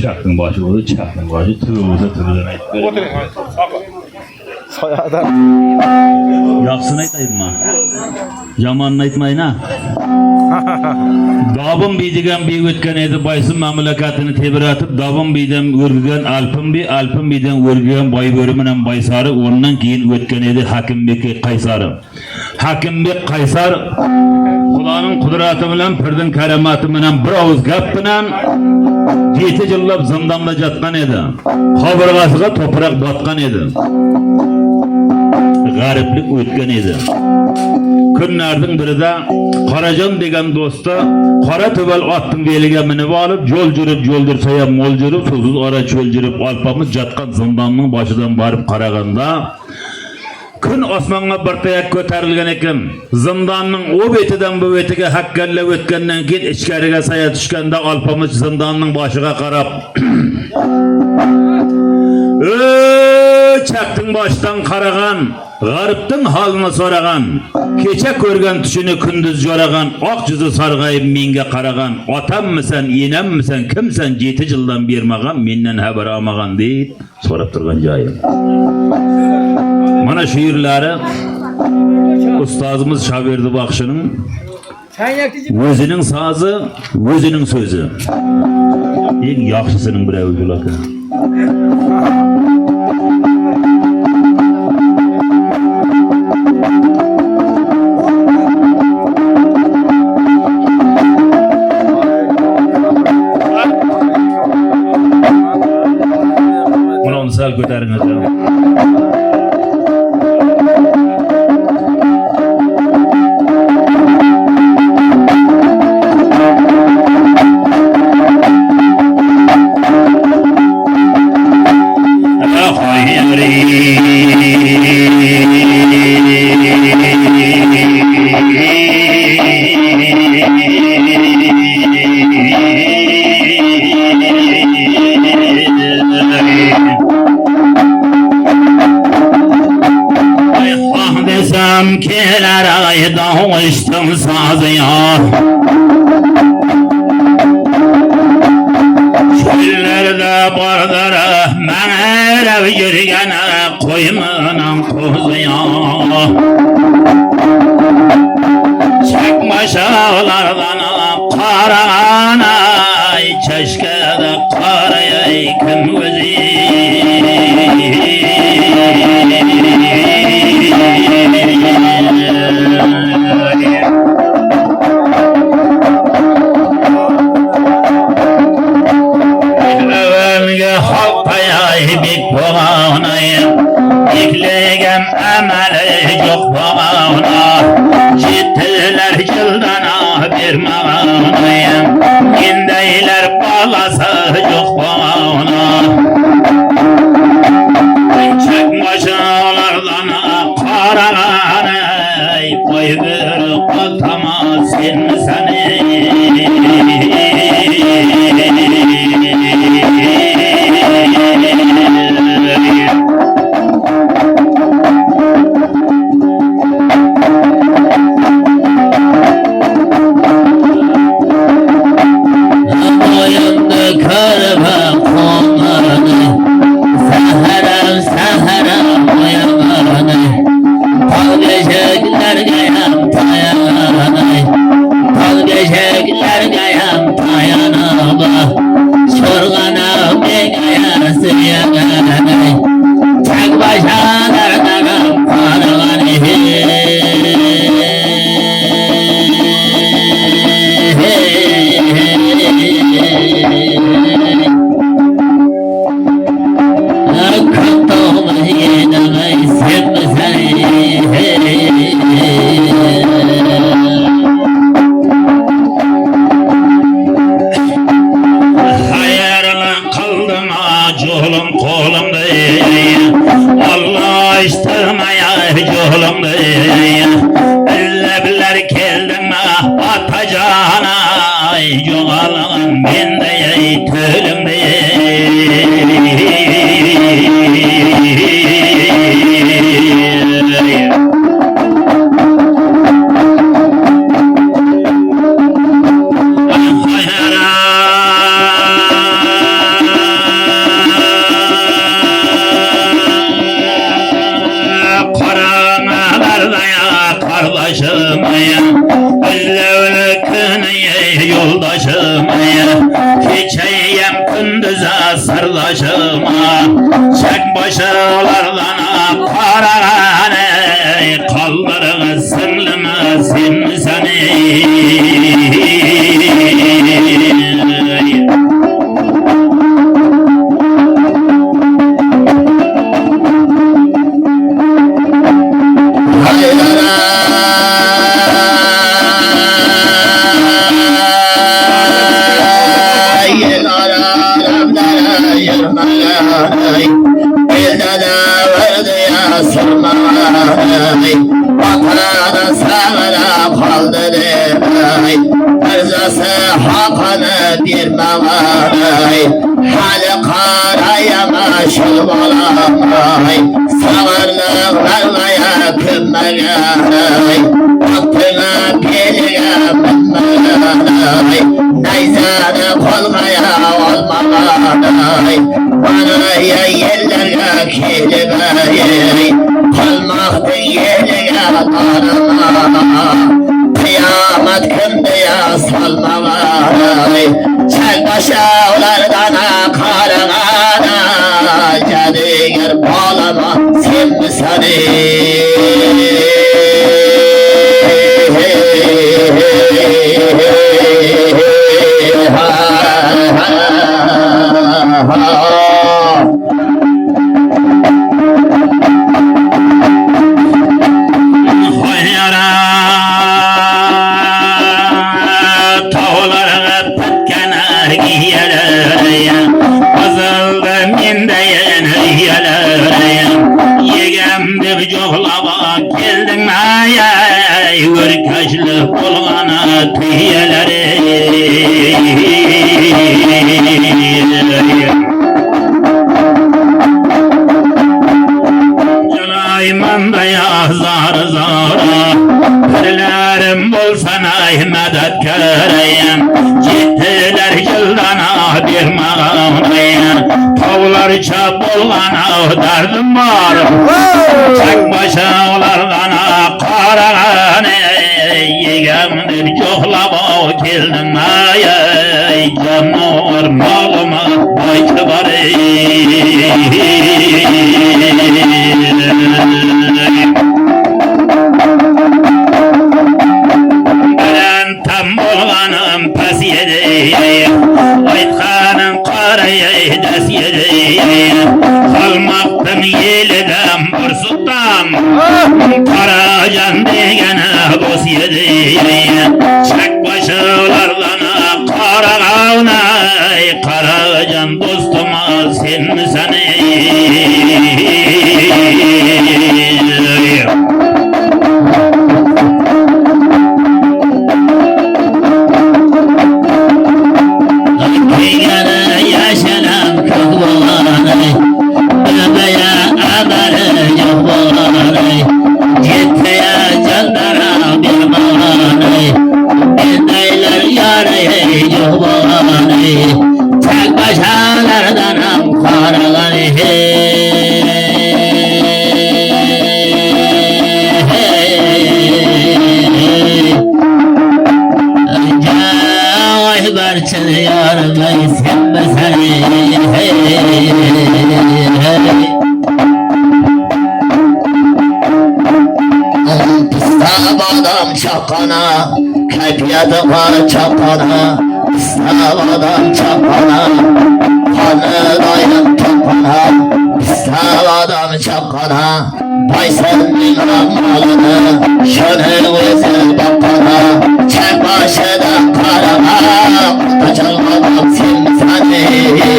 Çaktın başı oldu, çaktın başı tırıvıza ayıttı. Soyadan. Yapsın aytayım mı? Yamanını aytmayın ha. Davın biydigen bir ötken edi baysın mamlakatını tebir atıp davın biyden örgügen alpın biyden örgügen bay bölümünen baysarı ondan keyin ötken edi Hakimbek Kaysarı. Hakimbek Kaysar Kulağının kudratı bilen pirdin karamatı bilen bir ağız gap bilen 7 yıllap zindanda jatkan edi. Kaburgasıga toprak batkan edi. Gariplik ötken edi. Günlerden biride Karacan degen dostu Kara töbel attın belige minip alıp yol jursaya mol jürüp susuz ara çöl jürüp alpamız jatkan zindanның başıdan barıp karaganda Kün osmanga bir tayak köterilgen eken zindanның o betiden bu betige hakkelle ötkenden keyin içkeriga saya düşkende alpamız zindanның başıga karap çaktın baştan karagan Gariptin halını soragan, keçe körgen tüşünü kündüz yoragan, ak yüzü sargayıp minge karagan, atam mısın, inem misin, kimsen 7 yıldan bermagan, menden haber almagan deyip sorap turgan jayım. Mana şiirleri ustazımız Şaverdi Bakşı'nın özünün sazı, özünün sözü. En yaxşısının bir evcülakı. Sal göterin hocam. Keler ayda uçtum sazıya Çöllerde bardara meğerev yürgene koymanan kuzuya Çekmaşalardan karana çeşkede karaya kim gözü bik boğanayım İklegem emeli çok boğana Ciddiler cıldana bir mağanayım İndeyler balası çok boğana Çekmaşalardan karaganay Koy bir katama sen seni Hey Culum kolumda Allah istemeye culumda Ellebiler keldim atacağına Yoğalan bende tölümde Keçeyem kundüze sarlaşıma Çek başalardan kararane Kaldırın sınlımı seni Vatanı sağına kaldı demey Erzası hakkını dirmemey Hali karayama şılmalamay Sağırlık vermeye kümmeley Vaktına pelige minmeley Neyzanı kolmaya olmamalay Bana yerlerine kelimey Kalmaktı yerine tanıma Kıyamet kındıya salmamay Çel başağlardan karına Cadigir bağlama sen mi seni Ürkaçlı olana tüyeleri Canaymanda ya zar zara Pirlerim bulsana medet köreyim Gittiler yıldana bir mağanayım Tavlar çap olana derdim var Çek başağlardan karagane Yegemdir çoğlama keldim ay Canlar malıma bayçı var Ben tam bolganım pes yedi Aytkanın karayı des yedi Kalmaktım yeliden bursudan Karacan degene dost yedi Çek başılardan karagavna Karacan dostuma sen mi seni Tek başalardan karaları Cay barçını yarmayı sevme seni Pistam adam çakana Kaypiyadı var çapana Pistam adam çapana Kanı dayım çapana Pistam adam çapana Bay senin malını Şönün özü bakana Çek başına karama Kaçalmadım sen seni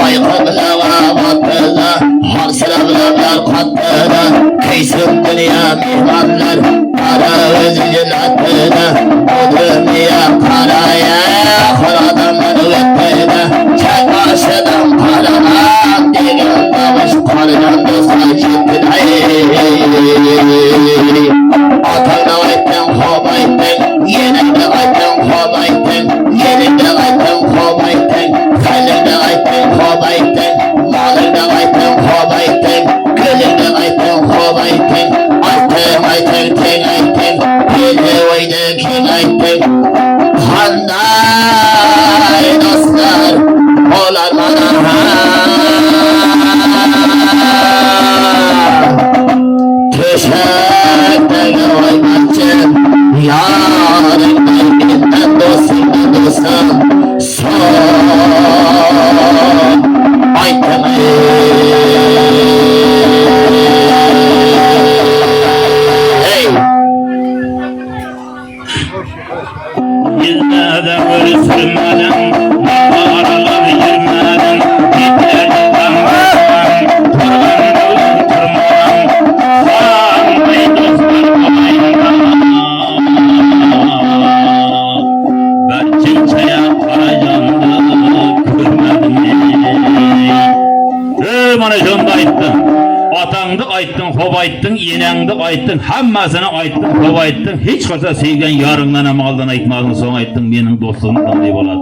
Aykırılığa battılar, harsılavlar kattılar. Kıysın dünya mihmanlar, para özücün attılar. Bu dünya paraya, kul adamlar ürettiler. Çay karşıdan paralar, degen bamış karıdan dostlar gittiler. Atanla aytten, hobaytten, yenende aytten, hobaytten, yenende aytten, hobaytten, kalende aytten, hobaytten, malende aytten, hobaytten, gülende aytten, hobaytten, aytten, aytten, ten aytten, bilde oyde king aytten. Handay dostlar, olar bana Teşekkür oynaçım, yarın gitmem dostum, son aytım. Hey! Yılmadan ölsürmeden, aralar yürümeden, gitlerdi kanlardan, kurban oğlum kurban, sanmayı dostlar kolayından. Ben kimseye karacanlı görmedim ey. Mana şunda ayttın. Atandı ayttın, hop ayttın, yenengdi ayttın, hammasını ayttın, hop ayttın. Hiç kasa sevgen yarından ama aldan aytmadın, son ayttın, benim dostluğum kanday болады.